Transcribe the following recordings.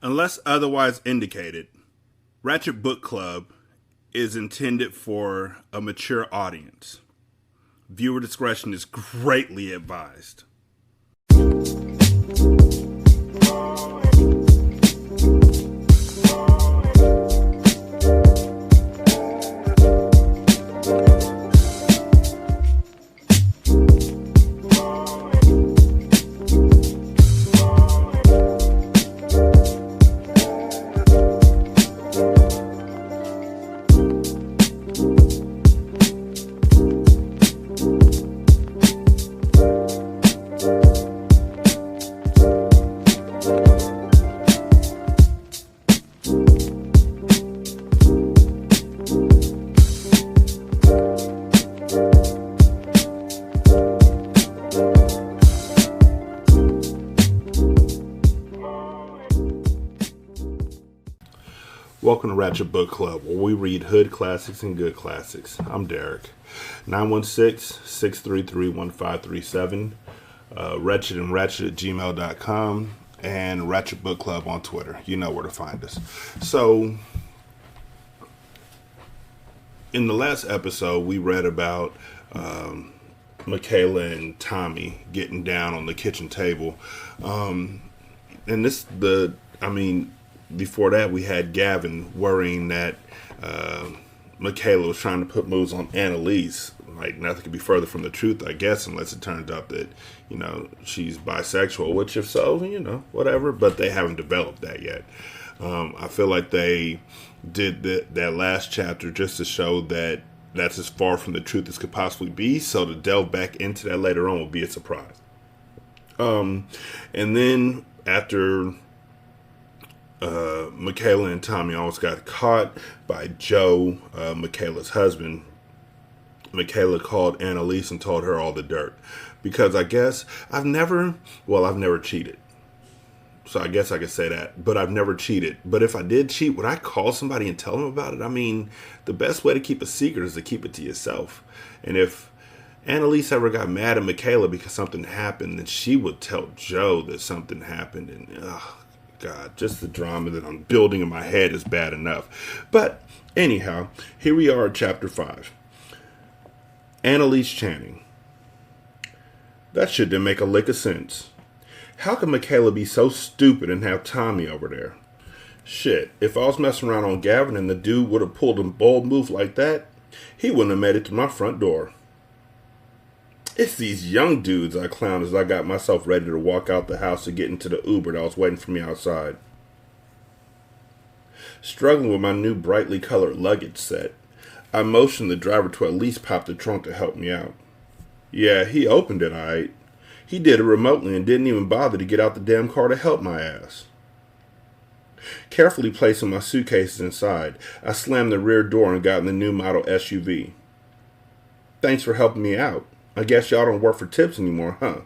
Unless otherwise indicated, Ratchet Book Club is intended for a mature audience. Viewer discretion is greatly advised. Welcome to Ratchet Book Club, where we read hood classics and good classics. I'm Derek. 916-633-1537, Ratchet and Ratchet at gmail.com, and Ratchet Book Club on Twitter. You know where to find us. So, in the last episode, we read about Micaela and Tommy getting down on the kitchen table. Before that, we had Gavin worrying that Micaela was trying to put moves on Analise. Like, nothing could be further from the truth, I guess, unless it turns out that, she's bisexual, which if so, whatever. But they haven't developed that yet. I feel like they did that last chapter just to show that that's as far from the truth as could possibly be. So to delve back into that later on will be a surprise. And then after Micaela and Tommy almost got caught by Joe, Micaela's husband, Micaela called Analise and told her all the dirt. Because I guess I've never cheated. So I guess I could say that. But I've never cheated. But if I did cheat, would I call somebody and tell them about it? I mean, the best way to keep a secret is to keep it to yourself. And if Analise ever got mad at Micaela because something happened, then she would tell Joe that something happened. And, God, just the drama that I'm building in my head is bad enough. But anyhow, here we are at chapter 5. Analise chanting. That shit didn't make a lick of sense. How could Micaela be so stupid and have Tommy over there? Shit, if I was messing around on Gavin and the dude would have pulled a bold move like that, he wouldn't have made it to my front door. It's these young dudes, I clowned as I got myself ready to walk out the house to get into the Uber that was waiting for me outside. Struggling with my new brightly colored luggage set, I motioned the driver to at least pop the trunk to help me out. Yeah, he opened it, alright. He did it remotely and didn't even bother to get out the damn car to help my ass. Carefully placing my suitcases inside, I slammed the rear door and got in the new model SUV. Thanks for helping me out. I guess y'all don't work for tips anymore, huh?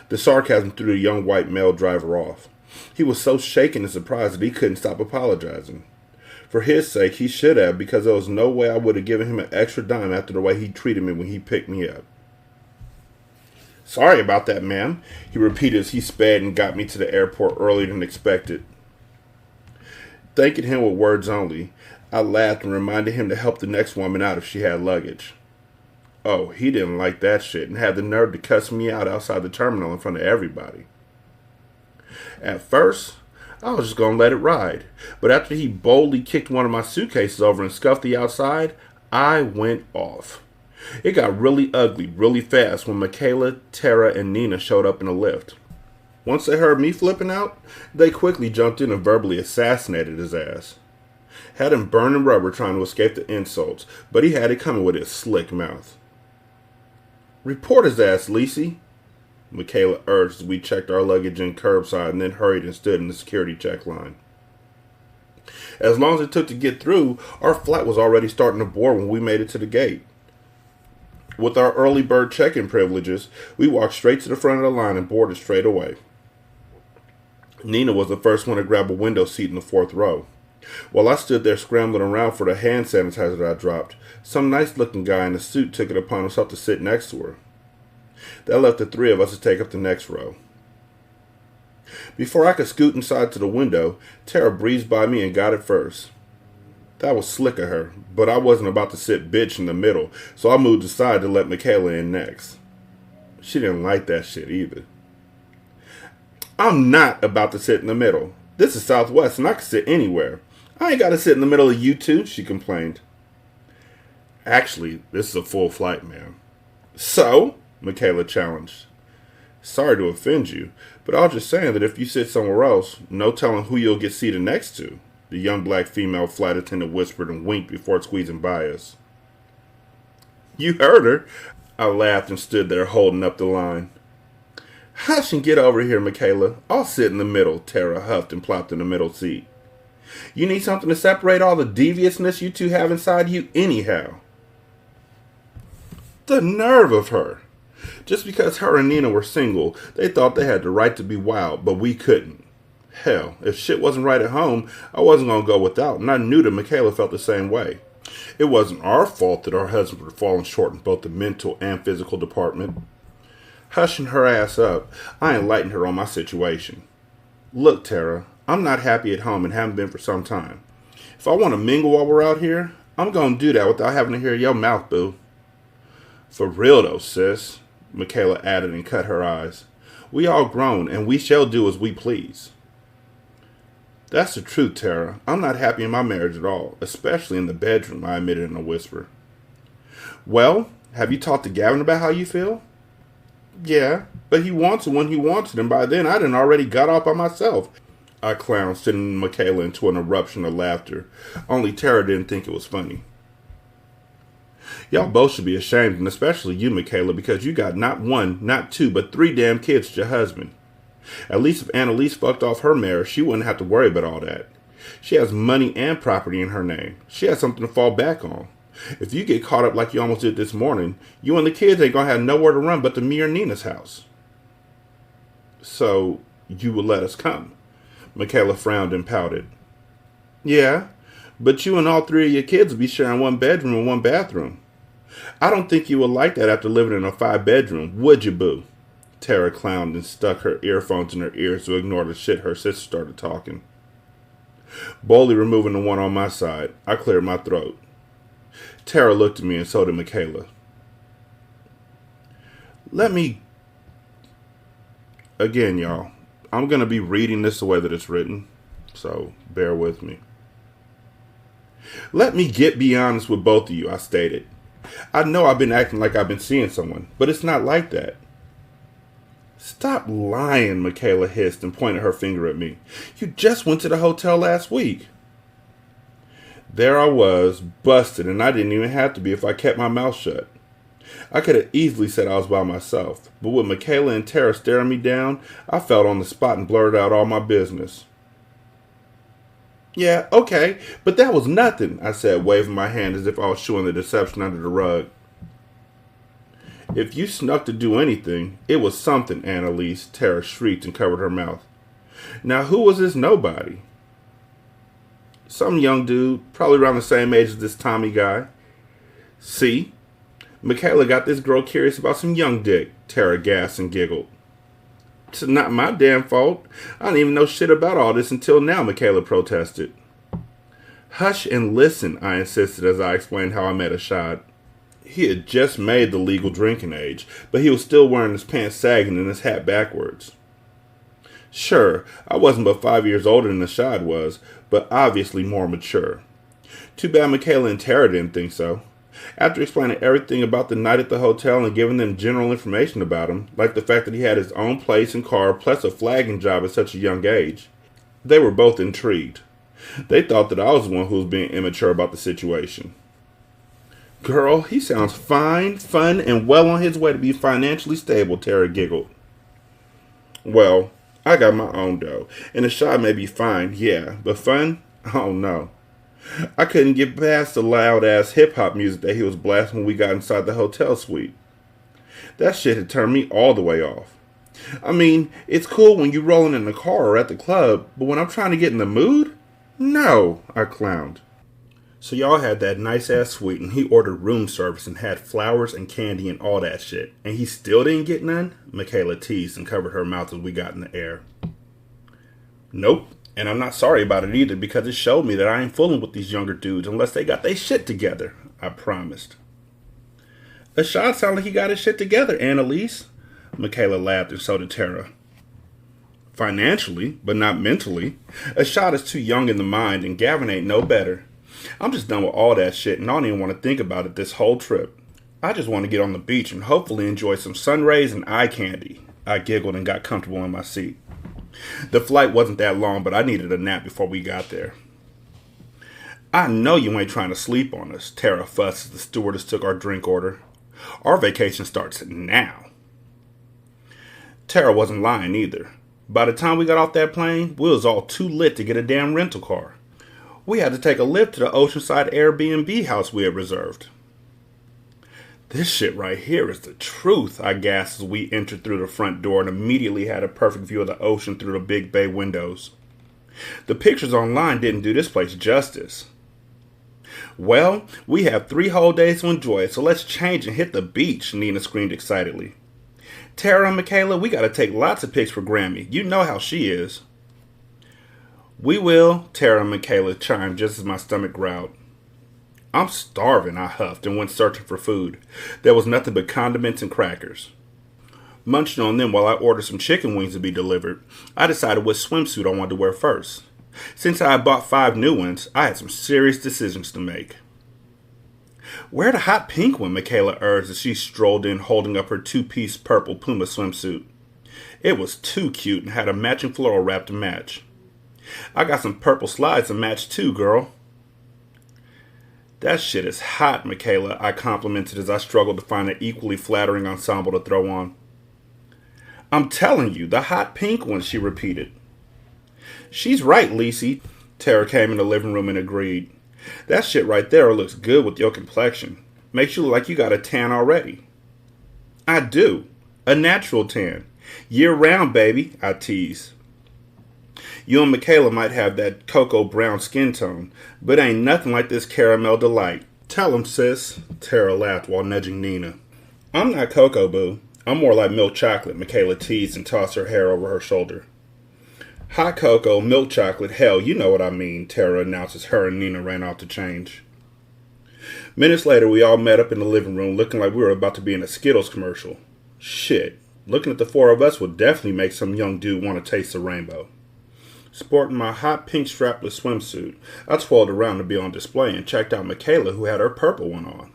The sarcasm threw the young white male driver off. He was so shaken and surprised that he couldn't stop apologizing. For his sake, he should have, because there was no way I would have given him an extra dime after the way he treated me when he picked me up. Sorry about that, ma'am, he repeated as he sped and got me to the airport earlier than expected. Thanking him with words only, I laughed and reminded him to help the next woman out if she had luggage. Oh, he didn't like that shit and had the nerve to cuss me out outside the terminal in front of everybody. At first, I was just going to let it ride. But after he boldly kicked one of my suitcases over and scuffed the outside, I went off. It got really ugly really fast when Micaela, Tara, and Nina showed up in the lift. Once they heard me flipping out, they quickly jumped in and verbally assassinated his ass. Had him burning rubber trying to escape the insults, but he had it coming with his slick mouth. Report his ass, Lissy, Micaela urged as we checked our luggage in curbside and then hurried and stood in the security check line. As long as it took to get through, our flight was already starting to board when we made it to the gate. With our early bird check-in privileges, we walked straight to the front of the line and boarded straight away. Nina was the first one to grab a window seat in the fourth row. While I stood there scrambling around for the hand sanitizer that I dropped, some nice-looking guy in a suit took it upon himself to sit next to her. That left the three of us to take up the next row. Before I could scoot inside to the window, Tara breezed by me and got it first. That was slick of her, but I wasn't about to sit bitch in the middle, so I moved aside to let Micaela in next. She didn't like that shit either. I'm not about to sit in the middle. This is Southwest and I can sit anywhere. I ain't got to sit in the middle of you two, she complained. Actually, this is a full flight, ma'am. So? Micaela challenged. Sorry to offend you, but I was just saying that if you sit somewhere else, no telling who you'll get seated next to, the young black female flight attendant whispered and winked before squeezing by us. You heard her. I laughed and stood there holding up the line. Hush and get over here, Micaela. I'll sit in the middle, Tara huffed and plopped in the middle seat. You need something to separate all the deviousness you two have inside you anyhow. The nerve of her. Just because her and Nina were single, they thought they had the right to be wild, but we couldn't. Hell, if shit wasn't right at home, I wasn't going to go without, and I knew that Micaela felt the same way. It wasn't our fault that our husbands were falling short in both the mental and physical department. Hushing her ass up, I enlightened her on my situation. Look, Tara, I'm not happy at home and haven't been for some time. If I want to mingle while we're out here, I'm going to do that without having to hear your mouth, boo. For real though, sis, Micaela added and cut her eyes. We all grown, and we shall do as we please. That's the truth, Tara. I'm not happy in my marriage at all, especially in the bedroom, I admitted in a whisper. Well, have you talked to Gavin about how you feel? Yeah, but he wants it when he wants it, and by then I done already got off by myself. I clowned, sending Micaela into an eruption of laughter. Only Tara didn't think it was funny. Y'all both should be ashamed, and especially you, Micaela, because you got not one, not two, but 3 damn kids with your husband. At least if Analise fucked off her marriage, she wouldn't have to worry about all that. She has money and property in her name. She has something to fall back on. If you get caught up like you almost did this morning, you and the kids ain't gonna have nowhere to run but to me or Nina's house. So, you will let us come? Micaela frowned and pouted. Yeah, but you and all 3 of your kids will be sharing 1 bedroom and 1 bathroom. I don't think you would like that after living in a 5-bedroom, would you, boo? Tara clowned and stuck her earphones in her ears to ignore the shit her sister started talking. Boldly removing the one on my side, I cleared my throat. Tara looked at me and so did Micaela. Again, y'all, I'm going to be reading this the way that it's written, so bear with me. Let me be honest with both of you, I stated. I know I've been acting like I've been seeing someone, but it's not like that. Stop lying, Micaela hissed and pointed her finger at me. You just went to the hotel last week. There I was, busted, and I didn't even have to be if I kept my mouth shut. I could have easily said I was by myself, but with Micaela and Tara staring me down, I felt on the spot and blurted out all my business. Yeah, okay, but that was nothing, I said, waving my hand as if I was shooing the deception under the rug. If you snuck to do anything, it was something, Analise, Tara shrieked and covered her mouth. Now, who was this nobody? Some young dude, probably around the same age as this Tommy guy. See? Micaela got this girl curious about some young dick, Tara gasped and giggled. It's not my damn fault. I didn't even know shit about all this until now, Micaela protested. Hush and listen, I insisted as I explained how I met Ashad. He had just made the legal drinking age, but he was still wearing his pants sagging and his hat backwards. Sure, I wasn't but 5 years older than Ashad was, but obviously more mature. Too bad Micaela and Tara didn't think so. After explaining everything about the night at the hotel and giving them general information about him, like the fact that he had his own place and car plus a flagging job at such a young age, they were both intrigued. They thought that I was the one who was being immature about the situation. Girl, he sounds fine, fun, and well on his way to be financially stable, Tara giggled. Well, I got my own dough, and the shot may be fine, yeah, but fun? Oh no. I couldn't get past the loud-ass hip-hop music that he was blasting when we got inside the hotel suite. That shit had turned me all the way off. I mean, it's cool when you're rolling in the car or at the club, but when I'm trying to get in the mood? No, I clowned. So y'all had that nice-ass suite, and he ordered room service and had flowers and candy and all that shit, and he still didn't get none? Micaela teased and covered her mouth as we got in the air. Nope. And I'm not sorry about it either because it showed me that I ain't fooling with these younger dudes unless they got their shit together. I promised. Ashad sounded like he got his shit together, Analise. Micaela laughed and so did Tara. Financially, but not mentally. Ashad is too young in the mind and Gavin ain't no better. I'm just done with all that shit and I don't even want to think about it this whole trip. I just want to get on the beach and hopefully enjoy some sun rays and eye candy. I giggled and got comfortable in my seat. The flight wasn't that long, but I needed a nap before we got there. I know you ain't trying to sleep on us, Tara fussed as the stewardess took our drink order. Our vacation starts now. Tara wasn't lying either. By the time we got off that plane, we was all too lit to get a damn rental car. We had to take a lift to the oceanside Airbnb house we had reserved. This shit right here is the truth, I gasped as we entered through the front door and immediately had a perfect view of the ocean through the big bay windows. The pictures online didn't do this place justice. Well, we have 3 whole days to enjoy it, so let's change and hit the beach, Nina screamed excitedly. Tara and Micaela, we gotta take lots of pics for Grammy. You know how she is. We will, Tara and Micaela chimed just as my stomach growled. I'm starving, I huffed and went searching for food. There was nothing but condiments and crackers. Munching on them while I ordered some chicken wings to be delivered, I decided what swimsuit I wanted to wear first. Since I had bought 5 new ones, I had some serious decisions to make. Wear the hot pink one, Micaela urged as she strolled in holding up her 2-piece purple Puma swimsuit. It was too cute and had a matching floral wrap to match. I got some purple slides to match too, girl. That shit is hot, Micaela, I complimented as I struggled to find an equally flattering ensemble to throw on. I'm telling you, the hot pink one, she repeated. She's right, Lissy. Tara came in the living room and agreed. That shit right there looks good with your complexion. Makes you look like you got a tan already. I do. A natural tan. Year round, baby, I teased. You and Micaela might have that cocoa brown skin tone, but ain't nothing like this caramel delight. Tell 'em, sis. Tara laughed while nudging Nina. I'm not cocoa, boo. I'm more like milk chocolate, Micaela teased and tossed her hair over her shoulder. Hot cocoa, milk chocolate, hell, you know what I mean, Tara announced as her and Nina ran off to change. Minutes later, we all met up in the living room looking like we were about to be in a Skittles commercial. Shit, looking at the 4 of us would definitely make some young dude want to taste the rainbow. Sporting my hot pink strapless swimsuit, I twirled around to be on display and checked out Micaela, who had her purple one on.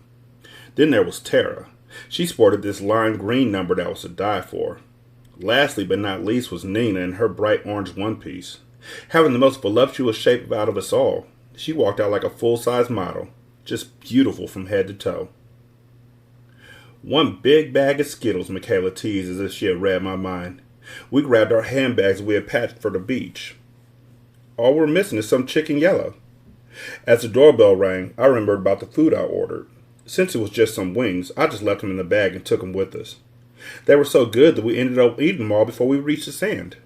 Then there was Tara. She sported this lime green number that was to die for. Lastly but not least was Nina in her bright orange one-piece. Having the most voluptuous shape out of us all, she walked out like a full-size model, just beautiful from head to toe. One big bag of Skittles, Micaela teased as if she had read my mind. We grabbed our handbags we had packed for the beach. All we're missing is some chicken yellow. As the doorbell rang, I remembered about the food I ordered. Since it was just some wings, I just left them in the bag and took them with us. They were so good that we ended up eating them all before we reached the sand.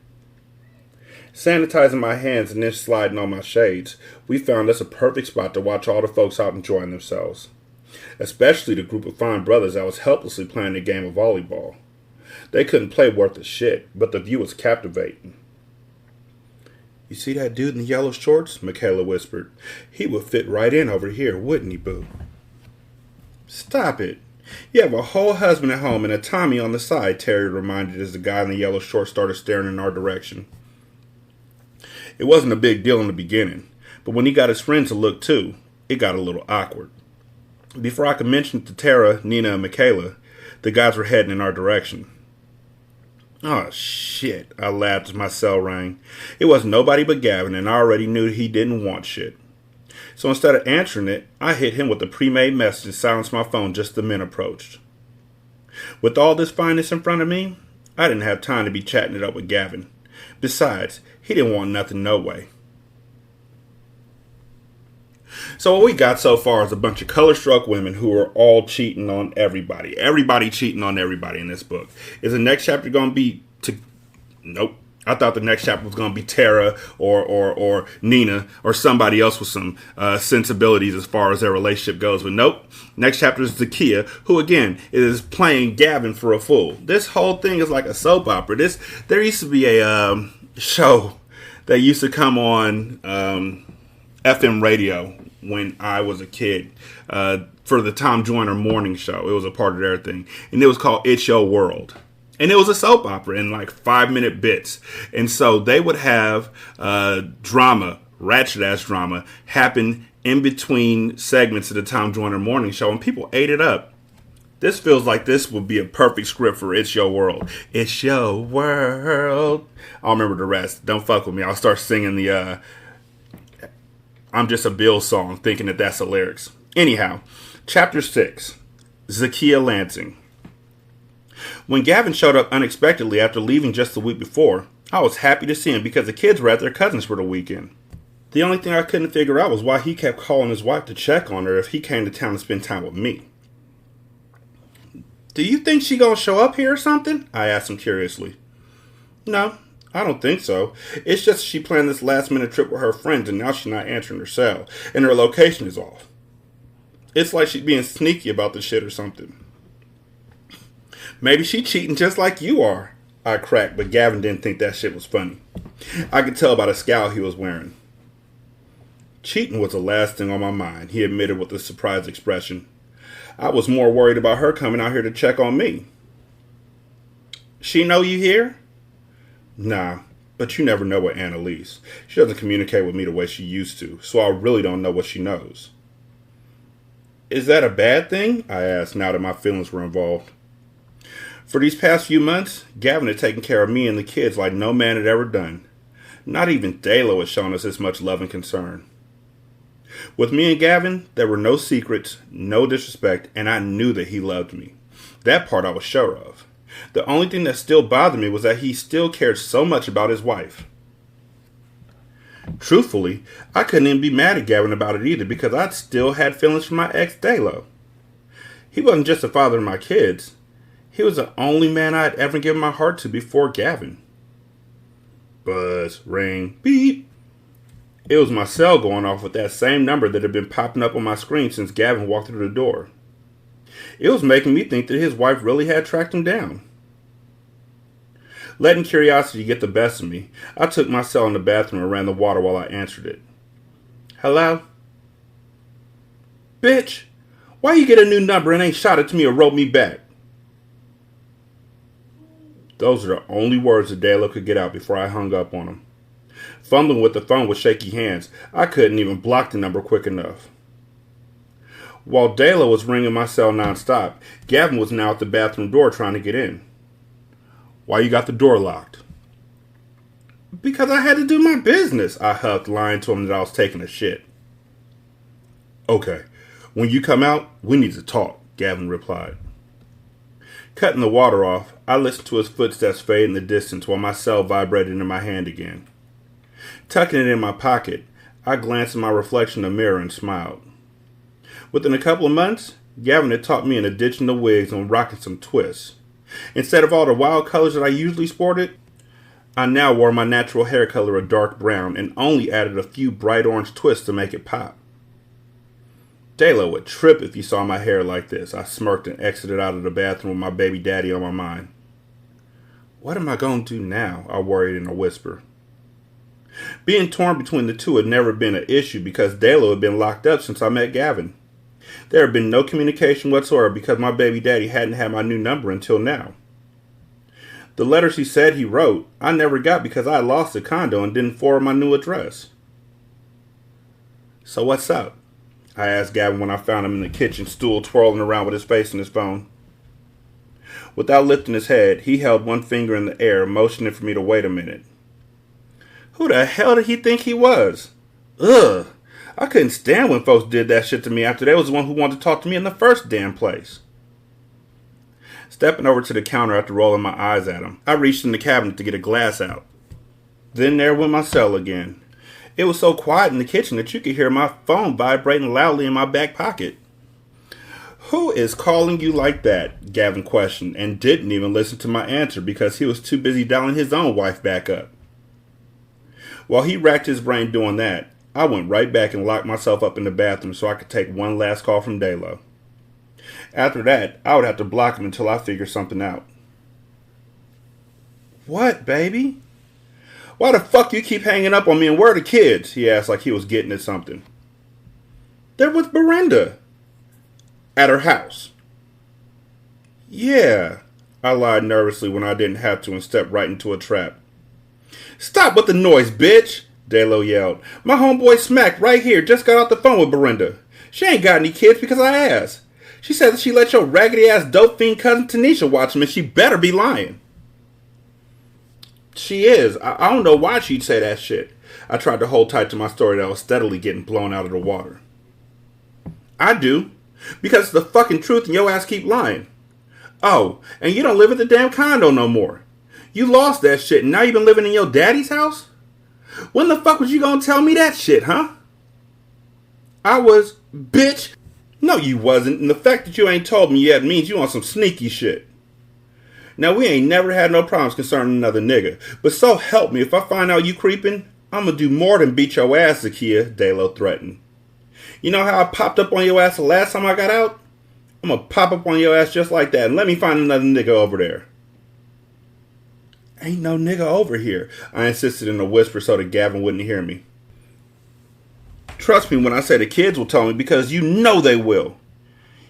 Sanitizing my hands and then sliding on my shades, we found us a perfect spot to watch all the folks out enjoying themselves. Especially the group of fine brothers that was helplessly playing a game of volleyball. They couldn't play worth a shit, but the view was captivating. You see that dude in the yellow shorts? Micaela whispered. He would fit right in over here, wouldn't he, boo? Stop it. You have a whole husband at home and a Tommy on the side, Terry reminded as the guy in the yellow shorts started staring in our direction. It wasn't a big deal in the beginning, but when he got his friends to look too, it got a little awkward. Before I could mention it to Tara, Nina, and Micaela, the guys were heading in our direction. Oh, shit, I laughed as my cell rang. It was nobody but Gavin, and I already knew he didn't want shit. So instead of answering it, I hit him with a pre-made message and silenced my phone just as the men approached. With all this fineness in front of me, I didn't have time to be chatting it up with Gavin. Besides, he didn't want nothing no way. So what we got so far is a bunch of color-struck women who are all cheating on everybody. Everybody cheating on everybody in this book. Is the next chapter going to be... Nope. I thought the next chapter was going to be Tara or Nina or somebody else with some sensibilities as far as their relationship goes. But nope. Next chapter is Zakiya, who again is playing Gavin for a fool. This whole thing is like a soap opera. There used to be a show They used to come on FM radio when I was a kid for the Tom Joyner morning show. It was a part of their thing. And it was called It's Your World. And it was a soap opera in like 5-minute bits. And so they would have drama, ratchet-ass drama, happen in between segments of the Tom Joyner morning show. And people ate it up. This feels like this would be a perfect script for It's Your World. It's your world. I'll remember the rest. Don't fuck with me. I'll start singing the I'm Just a Bill song, thinking that that's the lyrics. Anyhow, Chapter 6, Zakiya Lansing. When Gavin showed up unexpectedly after leaving just the week before, I was happy to see him because the kids were at their cousins for the weekend. The only thing I couldn't figure out was why he kept calling his wife to check on her if he came to town to spend time with me. Do you think she gonna show up here or something? I asked him curiously. No, I don't think so. It's just she planned this last minute trip with her friends and now she's not answering her cell. And her location is off. It's like she's being sneaky about the shit or something. Maybe she cheating just like you are, I cracked, but Gavin didn't think that shit was funny. I could tell by the scowl he was wearing. Cheating was the last thing on my mind, he admitted with a surprised expression. I was more worried about her coming out here to check on me. She know you here? Nah, but you never know with Analise. She doesn't communicate with me the way she used to, so I really don't know what she knows. Is that a bad thing? I asked now that my feelings were involved. For these past few months, Gavin had taken care of me and the kids like no man had ever done. Not even Dalo had shown us this much love and concern. With me and Gavin, there were no secrets, no disrespect, and I knew that he loved me. That part I was sure of. The only thing that still bothered me was that he still cared so much about his wife. Truthfully, I couldn't even be mad at Gavin about it either because I still had feelings for my ex Dalo. He wasn't just the father of my kids. He was the only man I'd ever given my heart to before Gavin. Buzz, ring, beep. It was my cell going off with that same number that had been popping up on my screen since Gavin walked through the door. It was making me think that his wife really had tracked him down. Letting curiosity get the best of me, I took my cell in the bathroom and ran the water while I answered it. Hello? Bitch, why you get a new number and ain't shot it to me or wrote me back? Those are the only words that Dalo could get out before I hung up on him. Fumbling with the phone with shaky hands, I couldn't even block the number quick enough. While Dalo was ringing my cell nonstop, Gavin was now at the bathroom door trying to get in. Why you got the door locked? Because I had to do my business, I huffed, lying to him that I was taking a shit. Okay, when you come out, we need to talk, Gavin replied. Cutting the water off, I listened to his footsteps fade in the distance while my cell vibrated in my hand again. Tucking it in my pocket, I glanced at my reflection in the mirror and smiled. Within a couple of months, Gavin had taught me in a ditching the wigs and rocking some twists. Instead of all the wild colors that I usually sported, I now wore my natural hair color of dark brown and only added a few bright orange twists to make it pop. Dalo would trip if he saw my hair like this. I smirked and exited out of the bathroom with my baby daddy on my mind. What am I going to do now? I worried in a whisper. Being torn between the two had never been an issue because Dalo had been locked up since I met Gavin. There had been no communication whatsoever because my baby daddy hadn't had my new number until now. The letters he said he wrote, I never got because I lost the condo and didn't forward my new address. So what's up? I asked Gavin when I found him in the kitchen stool twirling around with his face in his phone. Without lifting his head, he held one finger in the air, motioning for me to wait a minute. Who the hell did he think he was? Ugh. I couldn't stand when folks did that shit to me after they was the one who wanted to talk to me in the first damn place. Stepping over to the counter after rolling my eyes at him, I reached in the cabinet to get a glass out. Then there went my cell again. It was so quiet in the kitchen that you could hear my phone vibrating loudly in my back pocket. Who is calling you like that? Gavin questioned and didn't even listen to my answer because he was too busy dialing his own wife back up. While he racked his brain doing that, I went right back and locked myself up in the bathroom so I could take one last call from Dalo. After that, I would have to block him until I figured something out. What, baby? Why the fuck you keep hanging up on me and where are the kids? He asked like he was getting at something. They're with Brenda. At her house. Yeah, I lied nervously when I didn't have to and stepped right into a trap. Stop with the noise, bitch, Dalo yelled. My homeboy Smack right here just got off the phone with Brenda. She ain't got any kids because I asked. She said that she let your raggedy ass dope fiend cousin Tanisha watch him and she better be lying. She is. I don't know why she'd say that shit. I tried to hold tight to my story that was steadily getting blown out of the water. I do. Because it's the fucking truth and your ass keep lying. Oh, and you don't live at the damn condo no more. You lost that shit and now you've been living in your daddy's house? When the fuck was you gonna tell me that shit, huh? I was, bitch. No, you wasn't. And the fact that you ain't told me yet means you on some sneaky shit. Now, we ain't never had no problems concerning another nigga. But so help me, if I find out you creeping, I'm gonna do more than beat your ass, Zakia, Dalo threatened. You know how I popped up on your ass the last time I got out? I'm gonna pop up on your ass just like that and let me find another nigga over there. Ain't no nigga over here, I insisted in a whisper so that Gavin wouldn't hear me. Trust me when I say the kids will tell me because you know they will.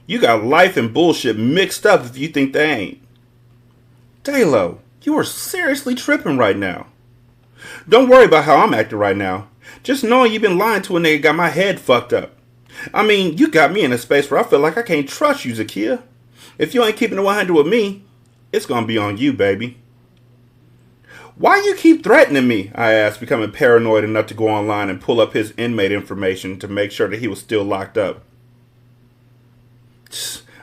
You got life and bullshit mixed up if you think they ain't. Dalo, you are seriously tripping right now. Don't worry about how I'm acting right now. Just knowing you've been lying to a nigga got my head fucked up. I mean, you got me in a space where I feel like I can't trust you, Zakia. If you ain't keeping it 100 with me, it's gonna be on you, baby. Why you keep threatening me? I asked, becoming paranoid enough to go online and pull up his inmate information to make sure that he was still locked up.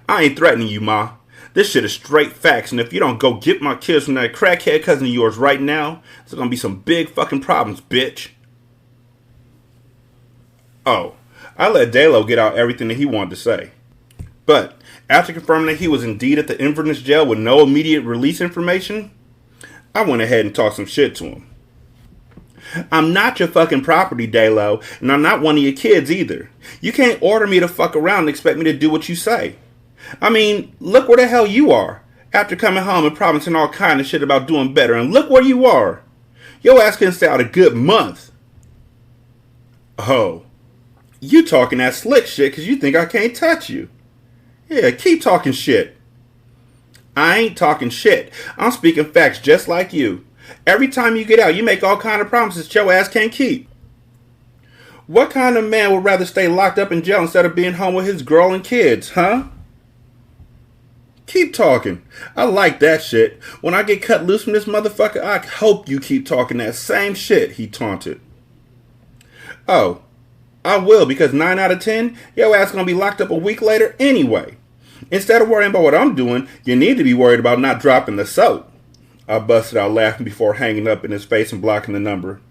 I ain't threatening you, Ma. This shit is straight facts, and if you don't go get my kids from that crackhead cousin of yours right now, there's gonna be some big fucking problems, bitch. Oh, I let Dalo get out everything that he wanted to say. But, after confirming that he was indeed at the Inverness jail with no immediate release information, I went ahead and talked some shit to him. I'm not your fucking property, Dalo, and I'm not one of your kids either. You can't order me to fuck around and expect me to do what you say. I mean, look where the hell you are, after coming home and promising all kind of shit about doing better, and look where you are. Your ass couldn't stay out a good month. Oh. You talking that slick shit because you think I can't touch you. Yeah, keep talking shit. I ain't talking shit. I'm speaking facts just like you. Every time you get out, you make all kind of promises that your ass can't keep. What kind of man would rather stay locked up in jail instead of being home with his girl and kids, huh? Keep talking. I like that shit. When I get cut loose from this motherfucker, I hope you keep talking that same shit, he taunted. Oh. I will, because 9 out of 10, your ass gonna be locked up a week later anyway. Instead of worrying about what I'm doing, you need to be worried about not dropping the soap. I busted out laughing before hanging up in his face and blocking the number.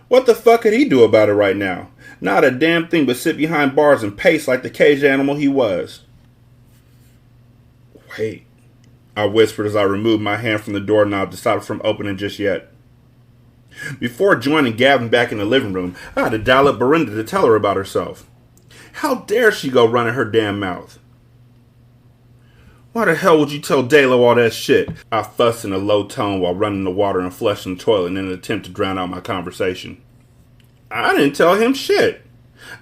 What the fuck could he do about it right now? Not a damn thing but sit behind bars and pace like the caged animal he was. Wait, I whispered as I removed my hand from the doorknob to stop it from opening just yet. Before joining Gavin back in the living room, I had to dial up Brenda to tell her about herself. How dare she go running her damn mouth? Why the hell would you tell Dalo all that shit? I fussed in a low tone while running the water and flushing the toilet in an attempt to drown out my conversation. I didn't tell him shit.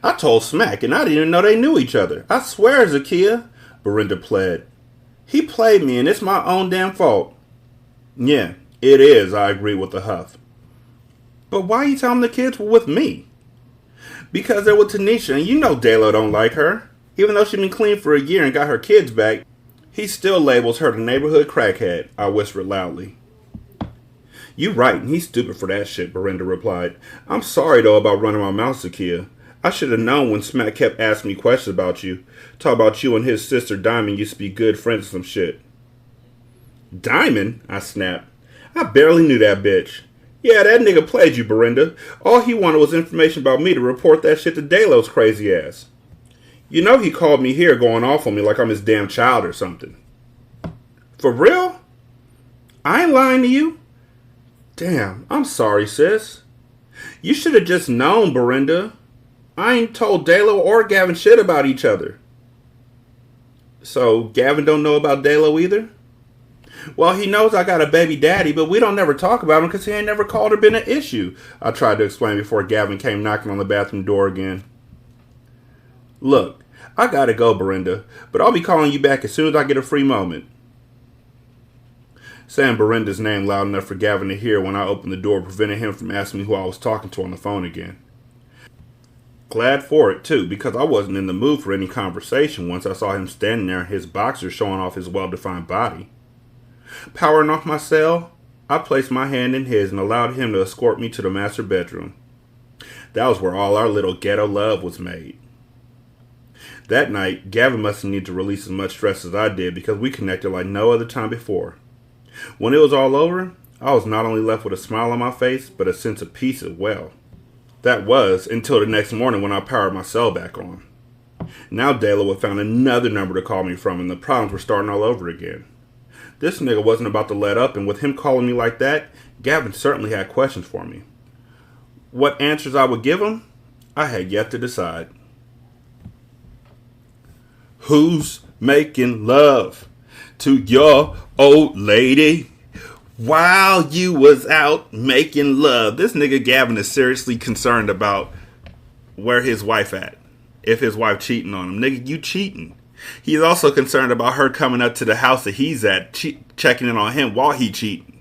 I told Smack and I didn't even know they knew each other. I swear, Zakia, Brenda pled. He played me and it's my own damn fault. Yeah, it is, I agree with a huff. But why you telling the kids were with me? Because they're with Tanisha, and you know Dalo don't like her. Even though she's been clean for a year and got her kids back, he still labels her the neighborhood crackhead, I whispered loudly. You right, and he's stupid for that shit, Brenda replied. I'm sorry, though, about running my mouth, Zakia. I should have known when Smack kept asking me questions about you. Talk about you and his sister Diamond used to be good friends or some shit. Diamond? I snapped. I barely knew that bitch. Yeah, that nigga played you, Brenda. All he wanted was information about me to report that shit to Dalo's crazy ass. You know he called me here going off on me like I'm his damn child or something. For real? I ain't lying to you. Damn, I'm sorry, sis. You should have just known, Brenda. I ain't told Dalo or Gavin shit about each other. So, Gavin don't know about Dalo either? Well, he knows I got a baby daddy, but we don't never talk about him because he ain't never called or been an issue, I tried to explain before Gavin came knocking on the bathroom door again. Look, I gotta go, Brenda, but I'll be calling you back as soon as I get a free moment. Saying Brenda's name loud enough for Gavin to hear when I opened the door prevented him from asking me who I was talking to on the phone again. Glad for it, too, because I wasn't in the mood for any conversation once I saw him standing there in his boxers showing off his well-defined body. Powering off my cell, I placed my hand in his and allowed him to escort me to the master bedroom. That was where all our little ghetto love was made. That night, Gavin must have needed to release as much stress as I did because we connected like no other time before. When it was all over, I was not only left with a smile on my face, but a sense of peace as well. That was until the next morning when I powered my cell back on. Now Dayla had found another number to call me from and the problems were starting all over again. This nigga wasn't about to let up, and with him calling me like that, Gavin certainly had questions for me. What answers I would give him, I had yet to decide. Who's making love to your old lady while you was out making love? This nigga Gavin is seriously concerned about where his wife at. If his wife cheating on him. Nigga, you cheating. He's also concerned about her coming up to the house that he's at, checking in on him while he cheating.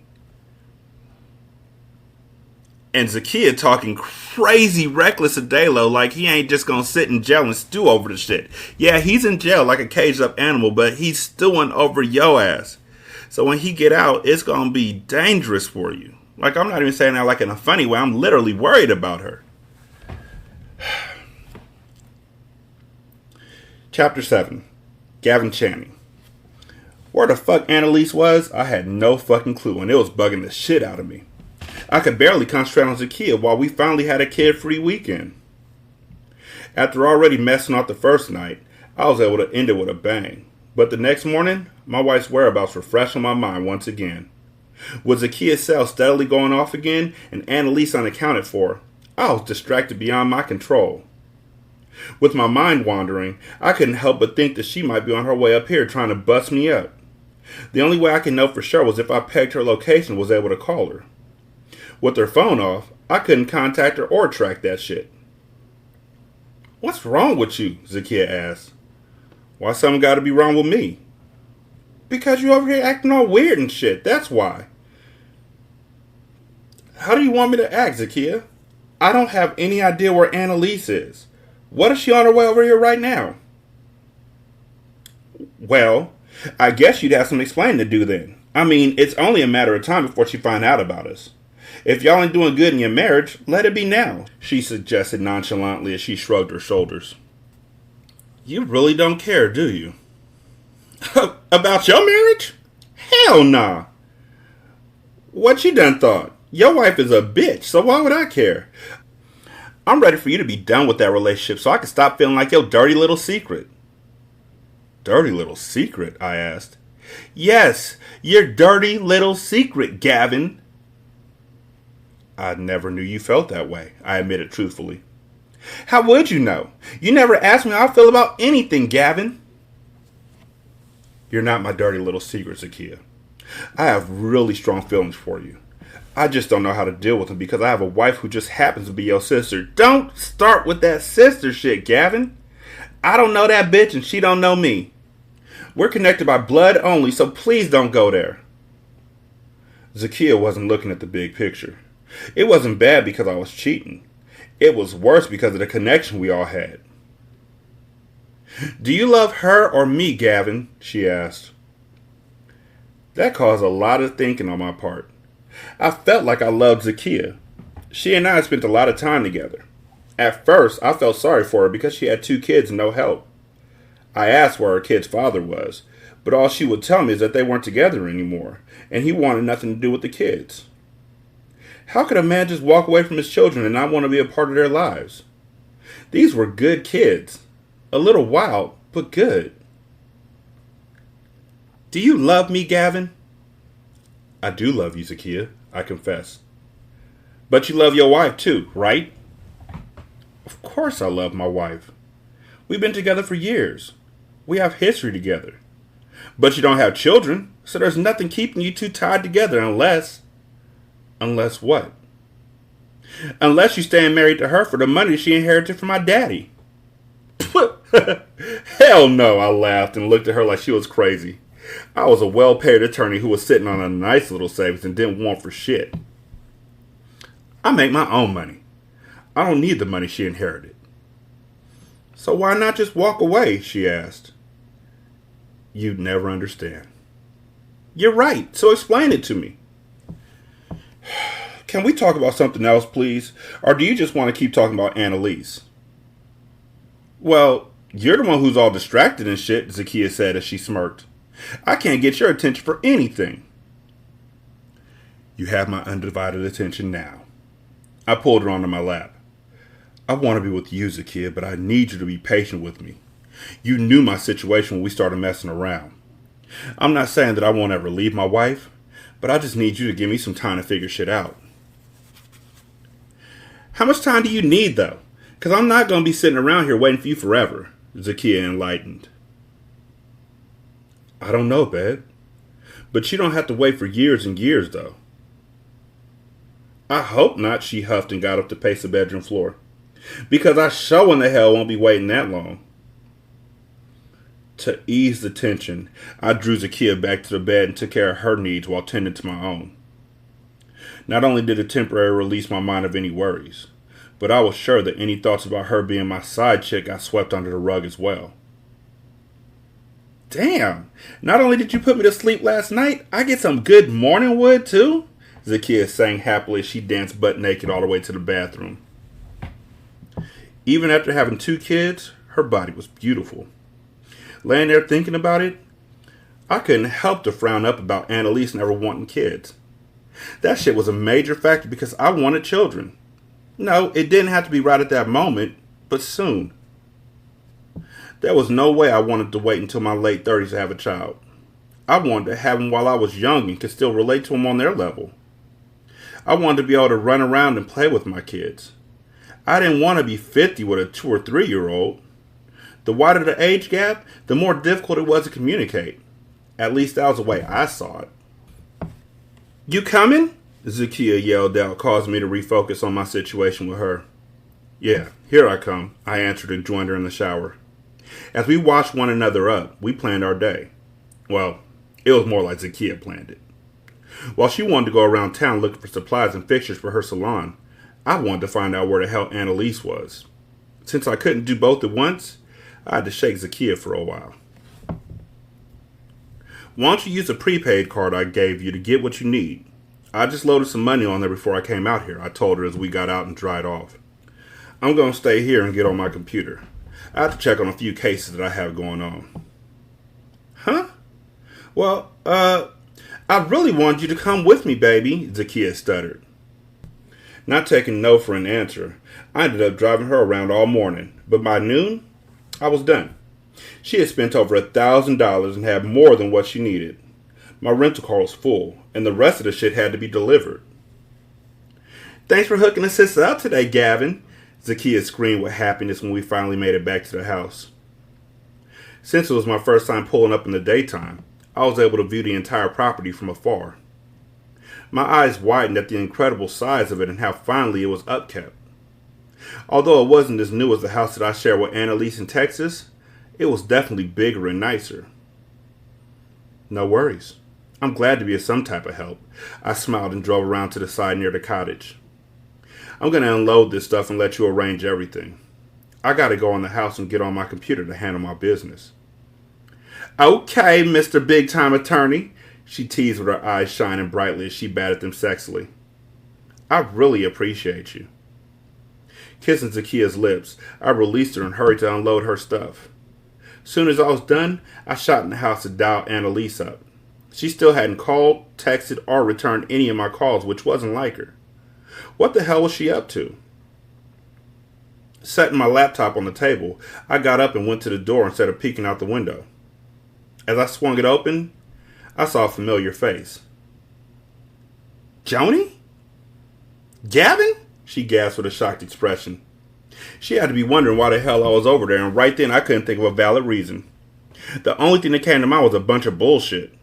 And Zakiya talking crazy reckless to Daylo like he ain't just gonna sit in jail and stew over the shit. Yeah, he's in jail like a caged up animal, but he's stewing over yo ass. So when he get out, it's gonna be dangerous for you. Like, I'm not even saying that like in a funny way. I'm literally worried about her. Chapter 7. Gavin Channing. Where the fuck Analise was, I had no fucking clue, and it was bugging the shit out of me. I could barely concentrate on Zakiya while we finally had a kid-free weekend. After already messing up the first night, I was able to end it with a bang. But the next morning, my wife's whereabouts were fresh on my mind once again. With Zakiya's cell steadily going off again and Analise unaccounted for, I was distracted beyond my control. With my mind wandering, I couldn't help but think that she might be on her way up here trying to bust me up. The only way I could know for sure was if I pegged her location and was able to call her. With her phone off, I couldn't contact her or track that shit. What's wrong with you? Zakiya asked. Why something gotta be wrong with me? Because you over here acting all weird and shit, that's why. How do you want me to act, Zakiya? I don't have any idea where Analise is. What is she on her way over here right now? Well, I guess you'd have some explaining to do then. I mean, it's only a matter of time before she find out about us. If y'all ain't doing good in your marriage, let it be now, she suggested nonchalantly as she shrugged her shoulders. You really don't care, do you? About your marriage? Hell nah. What you done thought? Your wife is a bitch, so why would I care? I'm ready for you to be done with that relationship so I can stop feeling like your dirty little secret. Dirty little secret? I asked. Yes, your dirty little secret, Gavin. I never knew you felt that way, I admitted truthfully. How would you know? You never asked me how I feel about anything, Gavin. You're not my dirty little secret, Zakiya. I have really strong feelings for you. I just don't know how to deal with them because I have a wife who just happens to be your sister. Don't start with that sister shit, Gavin. I don't know that bitch and she don't know me. We're connected by blood only, so please don't go there. Zakiya wasn't looking at the big picture. It wasn't bad because I was cheating. It was worse because of the connection we all had. Do you love her or me, Gavin? She asked. That caused a lot of thinking on my part. I felt like I loved Zakiya. She and I spent a lot of time together. At first, I felt sorry for her because she had 2 kids and no help. I asked where her kid's father was, but all she would tell me is that they weren't together anymore, and he wanted nothing to do with the kids. How could a man just walk away from his children and not want to be a part of their lives? These were good kids. A little wild, but good. Do you love me, Gavin? I do love you, Zakiya, I confess. But you love your wife too, right? Of course I love my wife. We've been together for years. We have history together. But you don't have children. So there's nothing keeping you two tied together unless... Unless what? Unless you staying married to her for the money she inherited from my daddy. Hell no, I laughed and looked at her like she was crazy. I was a well-paid attorney who was sitting on a nice little savings and didn't want for shit. I make my own money. I don't need the money she inherited. So why not just walk away, she asked. You'd never understand. You're right, so explain it to me. Can we talk about something else, please? Or do you just want to keep talking about Analise? Well, you're the one who's all distracted and shit, Zakiya said as she smirked. I can't get your attention for anything. You have my undivided attention now. I pulled her onto my lap. I want to be with you, Zakiya, but I need you to be patient with me. You knew my situation when we started messing around. I'm not saying that I won't ever leave my wife, but I just need you to give me some time to figure shit out. How much time do you need, though? Because I'm not going to be sitting around here waiting for you forever, Zakiya enlightened. I don't know, babe. But you don't have to wait for years and years, though. I hope not, she huffed and got up to pace the bedroom floor. Because I sure in the hell won't be waiting that long. To ease the tension, I drew Zakiya back to the bed and took care of her needs while tending to my own. Not only did it temporarily release my mind of any worries, but I was sure that any thoughts about her being my side chick got swept under the rug as well. Damn, not only did you put me to sleep last night, I get some good morning wood too? Zakiya sang happily as she danced butt naked all the way to the bathroom. Even after having 2 kids, her body was beautiful. Laying there thinking about it, I couldn't help to frown up about Analise never wanting kids. That shit was a major factor because I wanted children. No, it didn't have to be right at that moment, but soon. There was no way I wanted to wait until my late 30s to have a child. I wanted to have them while I was young and could still relate to them on their level. I wanted to be able to run around and play with my kids. I didn't want to be 50 with a 2 or 3-year-old. The wider the age gap, the more difficult it was to communicate. At least that was the way I saw it. You coming? Zakiya yelled out, causing me to refocus on my situation with her. Yeah, here I come, I answered and joined her in the shower. As we washed one another up, we planned our day. Well, it was more like Zakiya planned it. While she wanted to go around town looking for supplies and fixtures for her salon, I wanted to find out where the hell Analise was. Since I couldn't do both at once, I had to shake Zakiya for a while. Why don't you use a prepaid card I gave you to get what you need? I just loaded some money on there before I came out here, I told her as we got out and dried off. I'm going to stay here and get on my computer. I have to check on a few cases that I have going on. Huh? Well, I really wanted you to come with me, baby, Zakiya stuttered. Not taking no for an answer, I ended up driving her around all morning, but by noon, I was done. She had spent over $1,000 and had more than what she needed. My rental car was full, and the rest of the shit had to be delivered. Thanks for hooking the sister up today, Gavin, Zakiya screamed with happiness when we finally made it back to the house. Since it was my first time pulling up in the daytime, I was able to view the entire property from afar. My eyes widened at the incredible size of it and how finely it was upkept. Although it wasn't as new as the house that I shared with Analise in Texas, it was definitely bigger and nicer. No worries. I'm glad to be of some type of help. I smiled and drove around to the side near the cottage. I'm going to unload this stuff and let you arrange everything. I got to go in the house and get on my computer to handle my business. Okay, Mr. Big Time Attorney, she teased with her eyes shining brightly as she batted them sexily. I really appreciate you. Kissing Zakiya's lips, I released her and hurried to unload her stuff. Soon as I was done, I shot in the house to dial Analise up. She still hadn't called, texted, or returned any of my calls, which wasn't like her. What the hell was she up to? Setting my laptop on the table, I got up and went to the door instead of peeking out the window. As I swung it open, I saw a familiar face. Joni? Gavin? She gasped with a shocked expression. She had to be wondering why the hell I was over there, and right then I couldn't think of a valid reason. The only thing that came to mind was a bunch of bullshit.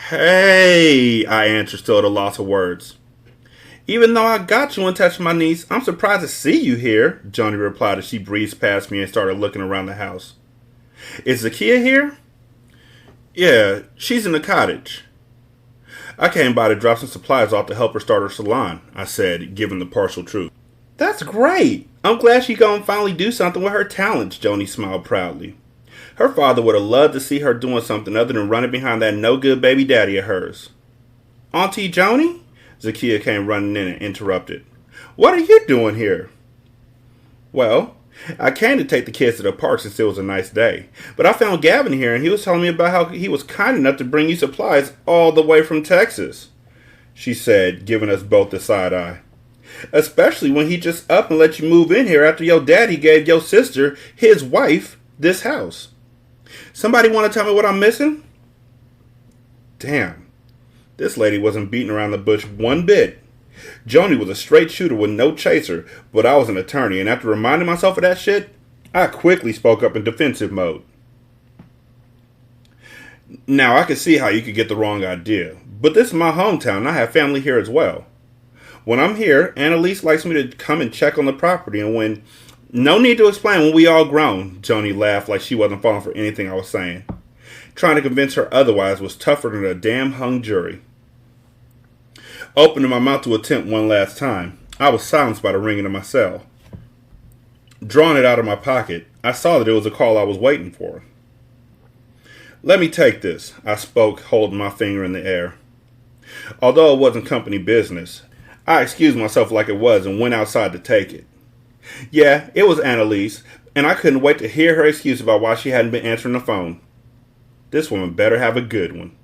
Hey, I answered, still at a loss of words. Even though I got you in touch with my niece, I'm surprised to see you here, Joni replied as she breezed past me and started looking around the house. Is Zakia here? Yeah, she's in the cottage. I came by to drop some supplies off to help her start her salon, I said, giving the partial truth. That's great. I'm glad she gonna finally do something with her talents, Joni smiled proudly. Her father would have loved to see her doing something other than running behind that no-good baby daddy of hers. Auntie Joni? Zakia came running in and interrupted. What are you doing here? Well, I came to take the kids to the park since it was a nice day. But I found Gavin here and he was telling me about how he was kind enough to bring you supplies all the way from Texas, she said, giving us both the side eye. Especially when he just up and let you move in here after your daddy gave your sister, his wife, this house. Somebody want to tell me what I'm missing? Damn. This lady wasn't beating around the bush one bit. Joni was a straight shooter with no chaser, but I was an attorney, and after reminding myself of that shit, I quickly spoke up in defensive mode. Now, I could see how you could get the wrong idea, but this is my hometown, and I have family here as well. When I'm here, Analise likes me to come and check on the property, and when... No need to explain when we all grown, Joni laughed like she wasn't falling for anything I was saying. Trying to convince her otherwise was tougher than a damn hung jury. Opening my mouth to attempt one last time, I was silenced by the ringing of my cell. Drawing it out of my pocket, I saw that it was a call I was waiting for. Let me take this, I spoke, holding my finger in the air. Although it wasn't company business, I excused myself like it was and went outside to take it. Yeah, it was Analise, and I couldn't wait to hear her excuse about why she hadn't been answering the phone. This woman better have a good one.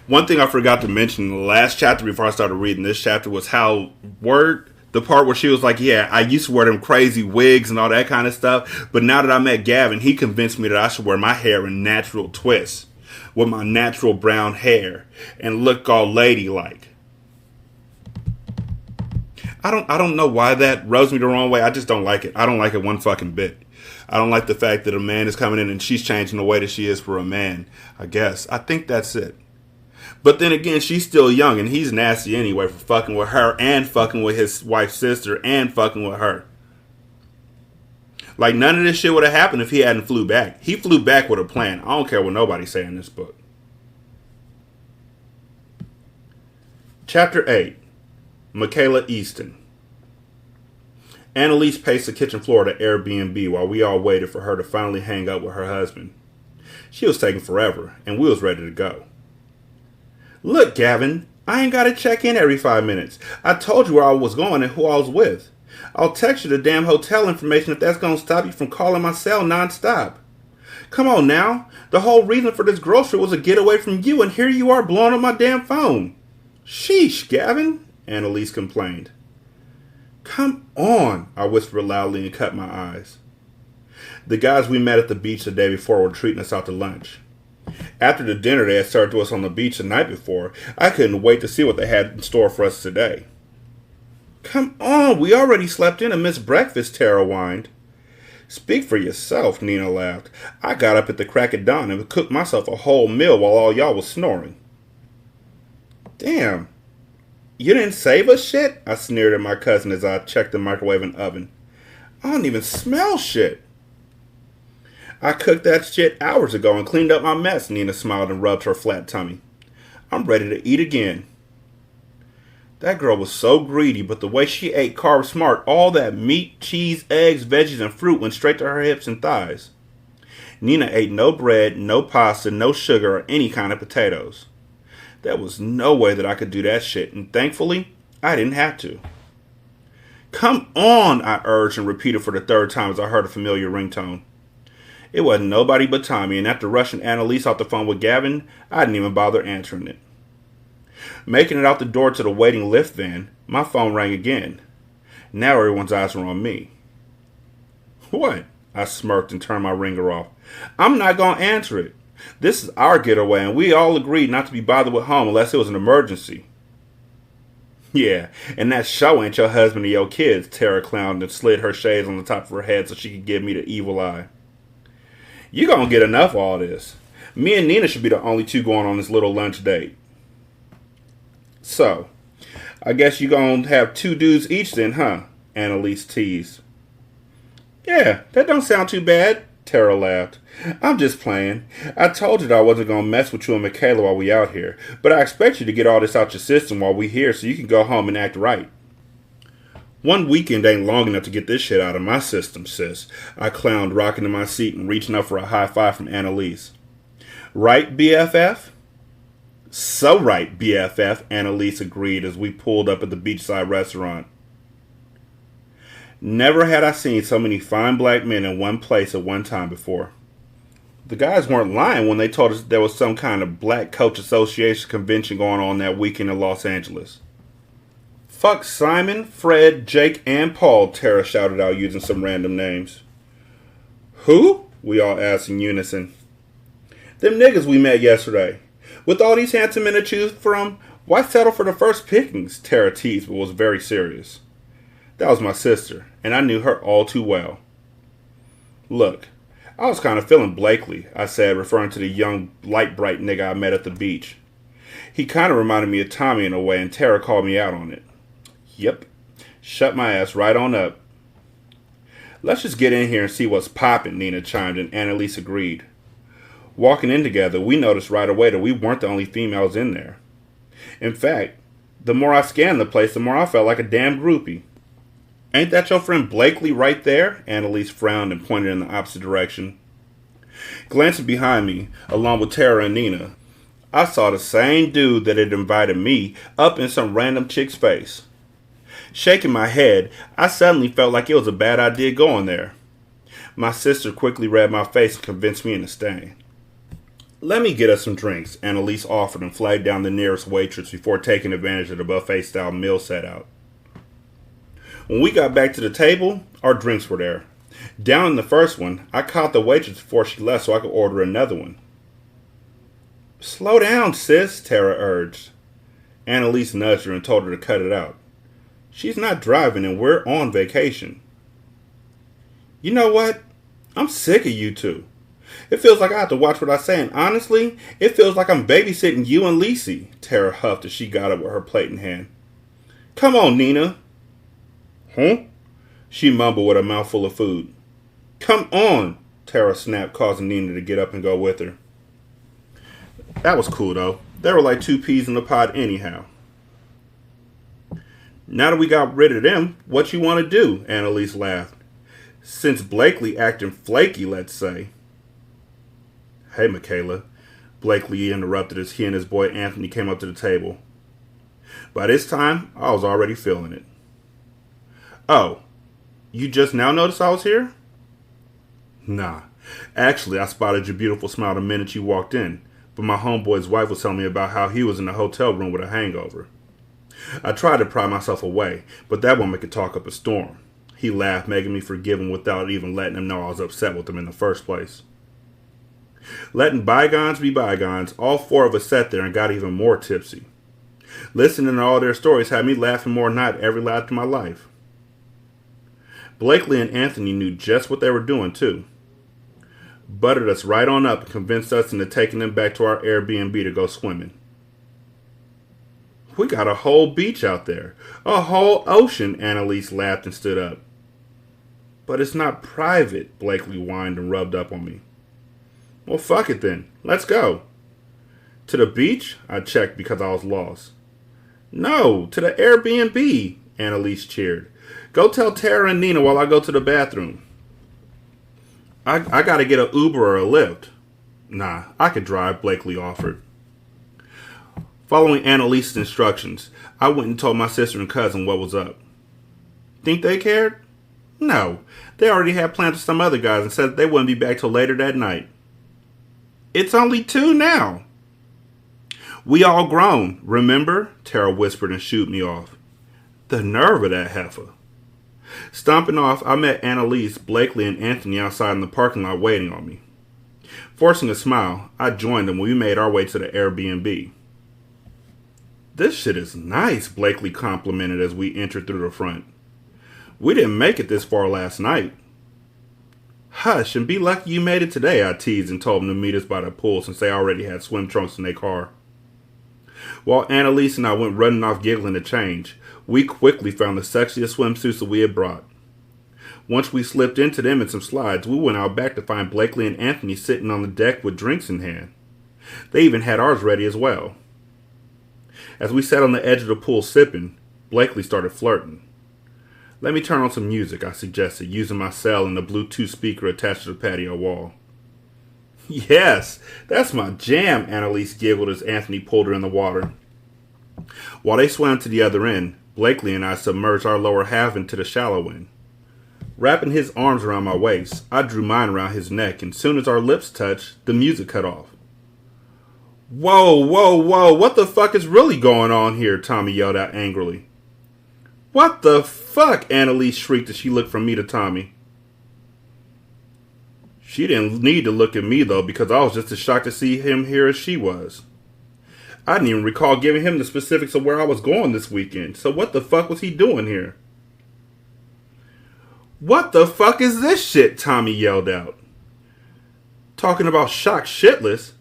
One thing I forgot to mention in the last chapter before I started reading this chapter was how the part where she was like, yeah, I used to wear them crazy wigs and all that kind of stuff, but now that I met Gavin, he convinced me that I should wear my hair in natural twists with my natural brown hair and look all ladylike. I don't know why that rubs me the wrong way. I just don't like it. I don't like it one fucking bit. I don't like the fact that a man is coming in and she's changing the way that she is for a man, I guess. I think that's it. But then again, she's still young and he's nasty anyway for fucking with her and fucking with his wife's sister and fucking with her. Like, none of this shit would have happened if he hadn't flew back. He flew back with a plan. I don't care what nobody's saying in this book. Chapter 8. Micaela Easton. Analise paced the kitchen floor at the Airbnb while we all waited for her to finally hang up with her husband. She was taking forever, and we was ready to go. Look, Gavin, I ain't got to check in every 5 minutes. I told you where I was going and who I was with. I'll text you the damn hotel information if that's going to stop you from calling my cell nonstop. Come on now. The whole reason for this grocery was to get away from you, and here you are blowing up my damn phone. Sheesh, Gavin, Analise complained. Come on, I whispered loudly and cut my eyes. The guys we met at the beach the day before were treating us out to lunch. After the dinner they had served to us on the beach the night before, I couldn't wait to see what they had in store for us today. Come on, we already slept in and missed breakfast, Tara whined. Speak for yourself, Nina laughed. I got up at the crack of dawn and cooked myself a whole meal while all y'all was snoring. Damn. You didn't save us shit? I sneered at my cousin as I checked the microwave and oven. I don't even smell shit. I cooked that shit hours ago and cleaned up my mess, Nina smiled and rubbed her flat tummy. I'm ready to eat again. That girl was so greedy, but the way she ate carb smart, all that meat, cheese, eggs, veggies, and fruit went straight to her hips and thighs. Nina ate no bread, no pasta, no sugar, or any kind of potatoes. There was no way that I could do that shit, and thankfully, I didn't have to. Come on, I urged and repeated for the third time as I heard a familiar ringtone. It wasn't nobody but Tommy, and after rushing Analise off the phone with Gavin, I didn't even bother answering it. Making it out the door to the waiting Lyft van, my phone rang again. Now everyone's eyes were on me. What? I smirked and turned my ringer off. I'm not going to answer it. This is our getaway, and we all agreed not to be bothered with home unless it was an emergency. Yeah, and that show ain't your husband or your kids, Tara clowned and slid her shades on the top of her head so she could give me the evil eye. You gonna get enough of all this. Me and Nina should be the only two going on this little lunch date. So, I guess you gonna have two dudes each then, huh? Analise teased. Yeah, that don't sound too bad, Tara laughed. I'm just playing. I told you that I wasn't gonna mess with you and Micaela while we out here, but I expect you to get all this out your system while we here so you can go home and act right. One weekend ain't long enough to get this shit out of my system, sis. I clowned, rocking in my seat and reaching up for a high five from Analise. Right, BFF? So right, BFF, Analise agreed as we pulled up at the beachside restaurant. Never had I seen so many fine black men in one place at one time before. The guys weren't lying when they told us there was some kind of Black Coach Association convention going on that weekend in Los Angeles. Fuck Simon, Fred, Jake, and Paul, Tara shouted out using some random names. Who? We all asked in unison. Them niggas we met yesterday. With all these handsome men to choose from, why settle for the first pickings? Tara teased but was very serious. That was my sister, and I knew her all too well. Look, I was kind of feeling Blakely, I said, referring to the young, light-bright nigga I met at the beach. He kind of reminded me of Tommy in a way, and Tara called me out on it. Yep, shut my ass right on up. Let's just get in here and see what's poppin', Nina chimed in. Analise agreed. Walking in together, we noticed right away that we weren't the only females in there. In fact, the more I scanned the place, the more I felt like a damn groupie. Ain't that your friend Blakely right there? Analise frowned and pointed in the opposite direction. Glancing behind me, along with Tara and Nina, I saw the same dude that had invited me up in some random chick's face. Shaking my head, I suddenly felt like it was a bad idea going there. My sister quickly read my face and convinced me into staying. Let me get us some drinks, Analise offered and flagged down the nearest waitress before taking advantage of the buffet-style meal set out. When we got back to the table, our drinks were there. Down in the first one, I caught the waitress before she left so I could order another one. Slow down, sis, Tara urged. Analise nudged her and told her to cut it out. She's not driving and we're on vacation. You know what? I'm sick of you two. It feels like I have to watch what I say, and honestly, it feels like I'm babysitting you and Lisi, Tara huffed as she got up with her plate in hand. Come on, Nina. Huh? She mumbled with a mouthful of food. Come on, Tara snapped, causing Nina to get up and go with her. That was cool, though. They were like two peas in the pod anyhow. Now that we got rid of them, what you want to do? Analise laughed. Since Blakely acting flaky, let's say. Hey, Micaela, Blakely interrupted as he and his boy Anthony came up to the table. By this time, I was already feeling it. Oh, you just now noticed I was here? Nah, actually, I spotted your beautiful smile the minute you walked in, but my homeboy's wife was telling me about how he was in the hotel room with a hangover. I tried to pry myself away, but that woman could talk up a storm. He laughed, making me forgive him without even letting him know I was upset with him in the first place. Letting bygones be bygones, all four of us sat there and got even more tipsy. Listening to all their stories had me laughing more than I'd ever laughed in my life. Blakely and Anthony knew just what they were doing, too. Buttered us right on up and convinced us into taking them back to our Airbnb to go swimming. We got a whole beach out there. A whole ocean, Analise laughed and stood up. But it's not private, Blakely whined and rubbed up on me. Well, fuck it then. Let's go. To the beach? I checked because I was lost. No, to the Airbnb, Analise cheered. Go tell Tara and Nina while I go to the bathroom. I gotta get an Uber or a Lyft. Nah, I could drive, Blakely offered. Following Annalise's instructions, I went and told my sister and cousin what was up. Think they cared? No, they already had plans with some other guys and said they wouldn't be back till later that night. It's only 2 now. We all grown, remember? Tara whispered and shooed me off. The nerve of that heifer. Stomping off, I met Analise, Blakely, and Anthony outside in the parking lot waiting on me. Forcing a smile, I joined them when we made our way to the Airbnb. This shit is nice, Blakely complimented as we entered through the front. We didn't make it this far last night. Hush, and be lucky you made it today, I teased and told them to meet us by the pool since they already had swim trunks in their car. While Analise and I went running off giggling to change, we quickly found the sexiest swimsuits that we had brought. Once we slipped into them in some slides, we went out back to find Blakely and Anthony sitting on the deck with drinks in hand. They even had ours ready as well. As we sat on the edge of the pool sipping, Blakely started flirting. Let me turn on some music, I suggested, using my cell and the Bluetooth speaker attached to the patio wall. Yes, that's my jam, Analise giggled as Anthony pulled her in the water. While they swam to the other end, Blakely and I submerged our lower half into the shallow end. Wrapping his arms around my waist, I drew mine around his neck, and soon as our lips touched, the music cut off. Whoa, whoa, whoa, what the fuck is really going on here? Tommy yelled out angrily. What the fuck? Analise shrieked as she looked from me to Tommy. She didn't need to look at me, though, because I was just as shocked to see him here as she was. I didn't even recall giving him the specifics of where I was going this weekend, so what the fuck was he doing here? What the fuck is this shit? Tommy yelled out. Talking about shocked shitless,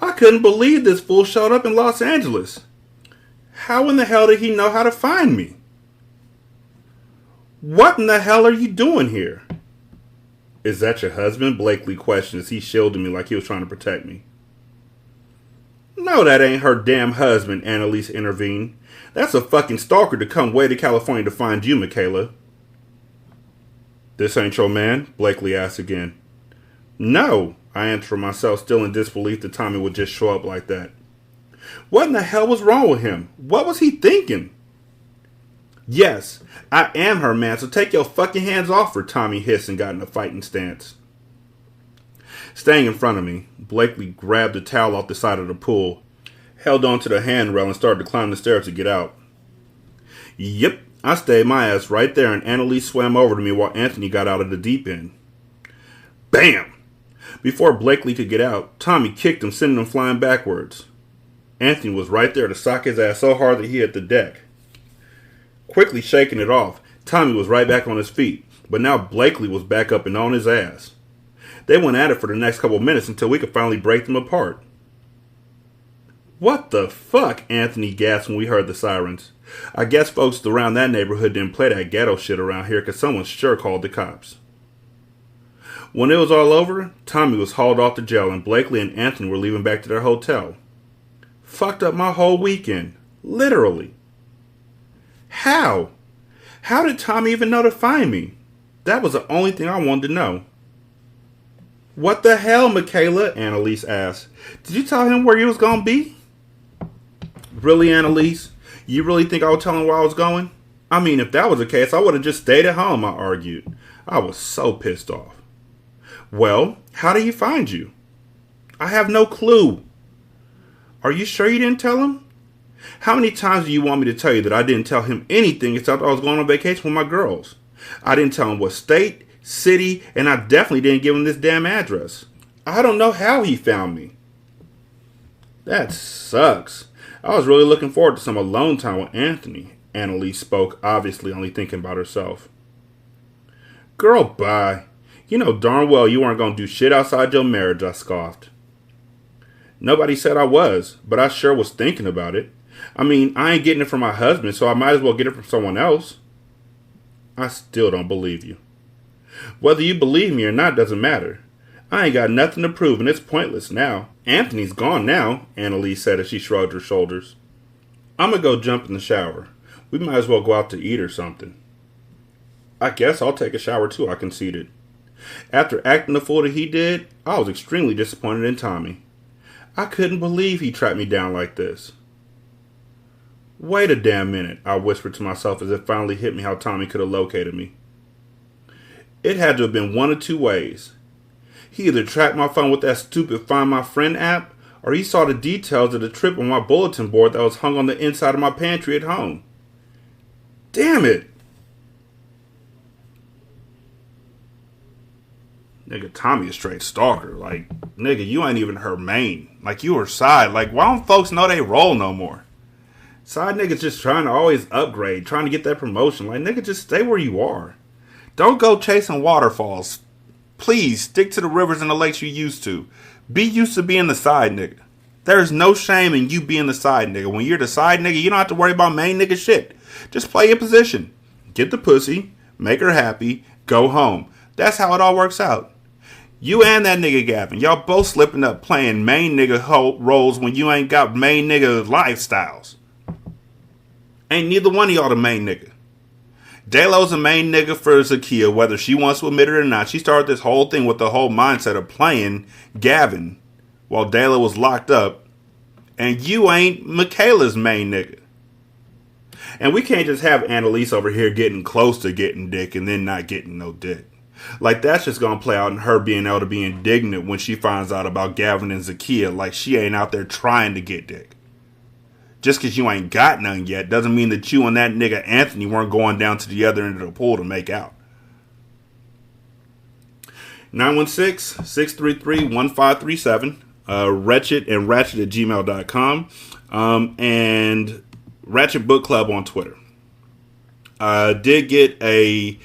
I couldn't believe this fool showed up in Los Angeles. How in the hell did he know how to find me? What in the hell are you doing here? Is that your husband? Blakely questioned as he shielded me like he was trying to protect me. No, that ain't her damn husband, Analise intervened. That's a fucking stalker to come way to California to find you, Micaela. This ain't your man? Blakely asked again. No, I answered for myself, still in disbelief that Tommy would just show up like that. What in the hell was wrong with him? What was he thinking? Yes, I am her man, so take your fucking hands off her, Tommy hissed and got in a fighting stance. Staying in front of me, Blakely grabbed a towel off the side of the pool, held onto the handrail and started to climb the stairs to get out. Yep, I stayed my ass right there and Analise swam over to me while Anthony got out of the deep end. Bam! Before Blakely could get out, Tommy kicked him, sending him flying backwards. Anthony was right there to sock his ass so hard that he hit the deck. Quickly shaking it off, Tommy was right back on his feet, but now Blakely was back up and on his ass. They went at it for the next couple minutes until we could finally break them apart. What the fuck? Anthony gasped when we heard the sirens. I guess folks around that neighborhood didn't play that ghetto shit around here because someone sure called the cops. When it was all over, Tommy was hauled off to jail and Blakely and Anthony were leaving back to their hotel. Fucked up my whole weekend. Literally. How? How did Tommy even know to find me? That was the only thing I wanted to know. What the hell, Micaela? Analise asked. Did you tell him where you was going to be? Really, Analise? You really think I would tell him where I was going? I mean, if that was the case, I would have just stayed at home, I argued. I was so pissed off. Well, how did he find you? I have no clue. Are you sure you didn't tell him? How many times do you want me to tell you that I didn't tell him anything except I was going on vacation with my girls? I didn't tell him what state, city, and I definitely didn't give him this damn address. I don't know how he found me. That sucks. I was really looking forward to some alone time with Anthony. Analise spoke, obviously only thinking about herself. Girl, bye. You know darn well you weren't going to do shit outside your marriage, I scoffed. Nobody said I was, but I sure was thinking about it. I mean, I ain't getting it from my husband, so I might as well get it from someone else. I still don't believe you. Whether you believe me or not doesn't matter. I ain't got nothing to prove, and it's pointless now. Anthony's gone now, Analise said as she shrugged her shoulders. I'm gonna go jump in the shower. We might as well go out to eat or something. I guess I'll take a shower too, I conceded. After acting the fool that he did, I was extremely disappointed in Tommy. I couldn't believe he tracked me down like this. Wait a damn minute, I whispered to myself as it finally hit me how Tommy could have located me. It had to have been one of two ways. He either tracked my phone with that stupid Find My Friend app, or he saw the details of the trip on my bulletin board that was hung on the inside of my pantry at home. Damn it! Nigga, Tommy a straight stalker. Like, nigga, you ain't even her main. Like, you her side. Like, why don't folks know they roll no more? Side niggas just trying to always upgrade, trying to get that promotion. Like, nigga, just stay where you are. Don't go chasing waterfalls. Please, stick to the rivers and the lakes you used to. Be used to being the side nigga. There's no shame in you being the side nigga. When you're the side nigga, you don't have to worry about main nigga shit. Just play your position. Get the pussy, make her happy, go home. That's how it all works out. You and that nigga Gavin, y'all both slipping up playing main nigga roles when you ain't got main nigga lifestyles. Ain't neither one of y'all the main nigga. J-Lo's a main nigga for Zakiya, whether she wants to admit it or not. She started this whole thing with the whole mindset of playing Gavin while Dayla was locked up. And you ain't Micaela's main nigga. And we can't just have Analise over here getting close to getting dick and then not getting no dick. Like, that's just going to play out in her being able to be indignant when she finds out about Gavin and Zakiya. Like, she ain't out there trying to get dick. Just because you ain't got none yet doesn't mean that you and that nigga Anthony weren't going down to the other end of the pool to make out. 916-633-1537. Ratchet and Ratchet at gmail.com. And Ratchet Book Club on Twitter. Did get a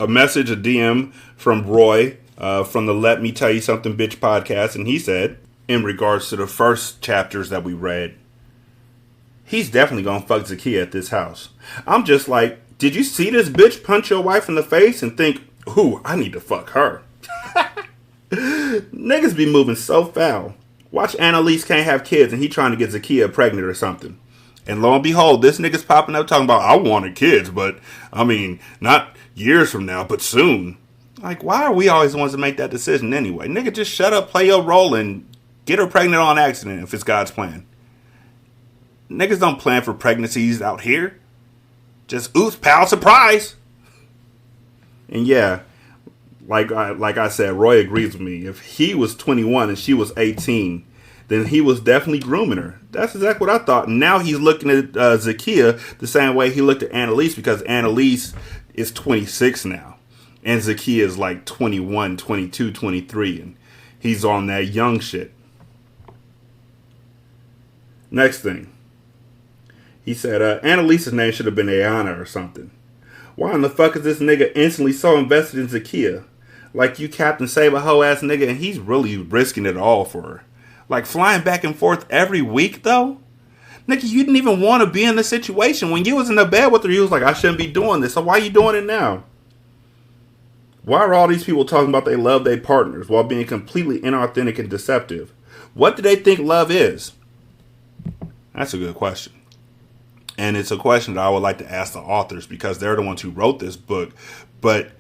message, a DM from Roy from the Let Me Tell You Something Bitch podcast, and he said, in regards to the first chapters that we read, he's definitely gonna fuck Zakiya at this house. I'm just like, did you see this bitch punch your wife in the face and think, ooh, I need to fuck her? Niggas be moving so foul. Watch Analise can't have kids and he trying to get Zakiya pregnant or something. And lo and behold, this nigga's popping up talking about, I wanted kids, but, I mean, not years from now, but soon. Like, why are we always the ones to make that decision anyway? Nigga, just shut up, play your role, and get her pregnant on accident if it's God's plan. Niggas don't plan for pregnancies out here. Just, oops, pal, surprise. And yeah, like I said, Roy agrees with me. If he was 21 and she was 18, then he was definitely grooming her. That's exactly what I thought. And now he's looking at Zakiya the same way he looked at Analise, because Analise is 26 now. And Zakiya is like 21, 22, 23. And he's on that young shit. Next thing. He said, Annalise's name should have been Ayana or something. Why in the fuck is this nigga instantly so invested in Zakiya? Like you Captain Save a hoe ass nigga and he's really risking it all for her. Like flying back and forth every week though? Nigga, you didn't even want to be in the situation. When you was in the bed with her, you was like, I shouldn't be doing this. So why you doing it now? Why are all these people talking about they love their partners while being completely inauthentic and deceptive? What do they think love is? That's a good question. And it's a question that I would like to ask the authors because they're the ones who wrote this book. But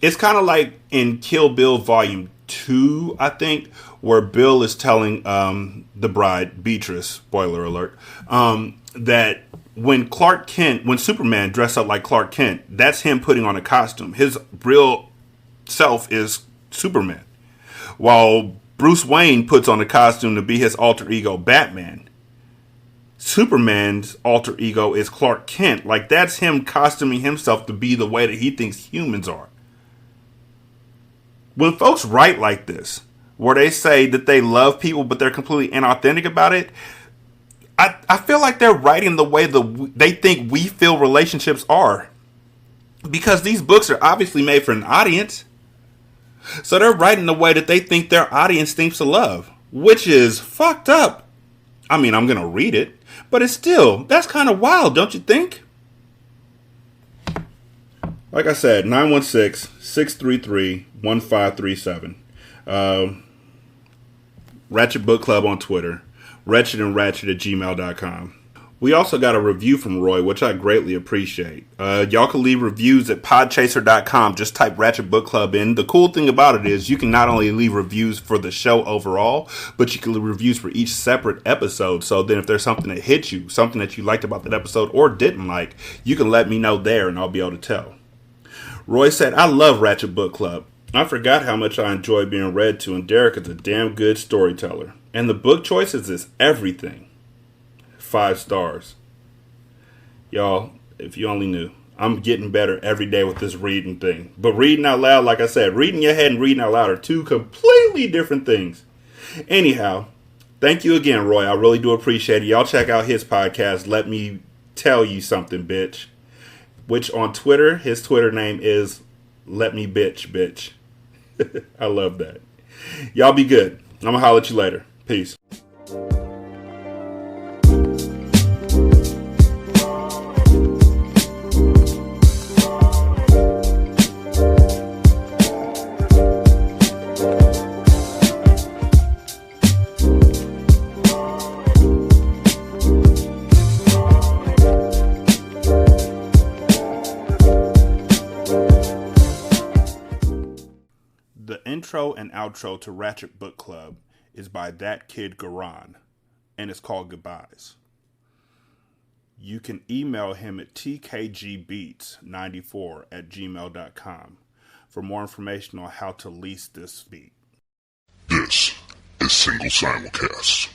it's kind of like in Kill Bill Volume 2, I think, where Bill is telling the bride, Beatrice, spoiler alert, that when Superman dressed up like Clark Kent, that's him putting on a costume. His real self is Superman. While Bruce Wayne puts on a costume to be his alter ego, Batman. Superman's alter ego is Clark Kent. Like, that's him costuming himself to be the way that he thinks humans are. When folks write like this, where they say that they love people but they're completely inauthentic about it, I feel like they're writing the way they think we feel relationships are. Because these books are obviously made for an audience. So they're writing the way that they think their audience thinks of love. Which is fucked up. I mean, I'm going to read it. But it's still, that's kind of wild, don't you think? Like I said, 916-633-1537. Ratchet Book Club on Twitter. Ratchet and Ratchet at gmail.com. We also got a review from Roy, which I greatly appreciate. Y'all can leave reviews at podchaser.com. Just type Ratchet Book Club in. The cool thing about it is you can not only leave reviews for the show overall, but you can leave reviews for each separate episode. So then if there's something that hit you, something that you liked about that episode or didn't like, you can let me know there and I'll be able to tell. Roy said, I love Ratchet Book Club. I forgot how much I enjoy being read to, and Derek is a damn good storyteller. And the book choices is everything. 5 stars. Y'all, if you only knew, I'm getting better every day with this reading thing. But reading out loud, like I said, reading your head and reading out loud are two completely different things. Anyhow, thank you again, Roy. I really do appreciate it. Y'all check out his podcast, Let Me Tell You Something, Bitch. which on Twitter, his Twitter name is Let Me Bitch. I love that. Y'all be good. I'm going to holler at you later. Peace. The intro and outro to Ratchet Book Club is by That Kid Garan, and it's called Goodbyes. You can email him at tkgbeats94@gmail.com for more information on how to lease this beat. This is Single Simulcast.